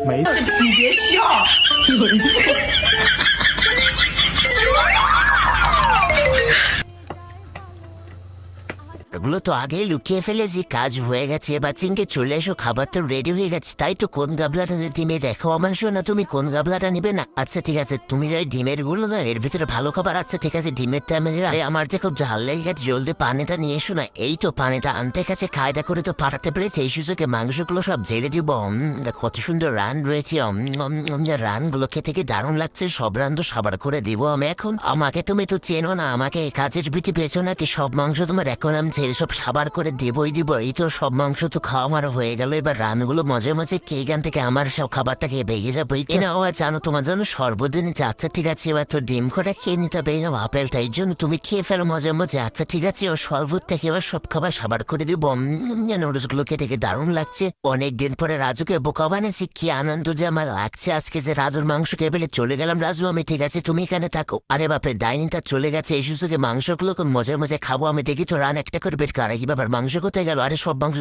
没，你别笑。এগুলো তো আগেই লুকিয়ে ফেলেছি, কাজ হয়ে গেছে। এবার চিনকে চলে এসো, খাবার তো রেডি হয়ে গেছে। তাই তো কোন গাবলাটা ডিমে দেখো আমার শোনা, তুমি কোন গাবলাটা নিবে না? আচ্ছা ঠিক আছে, তুমি যাই ডিমের গুলো না, এর ভিতরে ভালো খাবার। আচ্ছা ঠিক আছে, ডিমের টাইমে আমার যে খুব ঝাল লেগে গেছে, জলদি পানিটা নিয়ে এসো না। এই তো পানিটা আনতে গেছে, কায়দা করে তো পাঠাতে পেরেছে। এই সুযোগে মাংসগুলো সব ঝেড়ে দিব। কত সুন্দর রান রয়েছে, রানগুলো খেতে কি দারুণ লাগছে। সব রান তো সাবার করে দিব আমি এখন। আমাকে তুমি তো চেনো না, আমাকে কাজের বিটি পেয়েছো নাকি? সব মাংস তোমার এখন আমি ছেড়ে সব সাবার করে দেবই দিব। এই তো সব মাংস তো খাওয়া আমার হয়ে গেল। এবার রানগুলো মজে মজে কে গান থেকে আমার সব খাবারটা খেয়ে ভেঙে যাবো। জানো তোমার জন্য সর্বদিন। আচ্ছা ঠিক আছে, এবার তো ডিম করে খেয়ে নিতে হবে না আপেলটা, এই জন্য তুমি খেয়ে ফেলো মজা মজে। আচ্ছা ঠিক আছে, ও শরবত থেকে এবার সব খাবার সাবার করে দিব। নুডলসগুলো খেতে দারুণ লাগছে। অনেকদিন পরে রাজুকে বোকা বানিয়েছি, কি আনন্দ যে আমার লাগছে আজকে, যে রাজুর মাংস খেয়ে ফেলে চলে গেলাম। রাজু আমি ঠিক আছে, তুমি এখানে থাকো। আরে বাপরে, ডাইনিংটা চলে গেছে। এই সুযোগে মাংসগুলো মজা মজা খাবো আমি। দেখি তো রান একটা করে বের কারা কি ব্যাপার, মাংস কোথায় গেল? আরে সব মাংস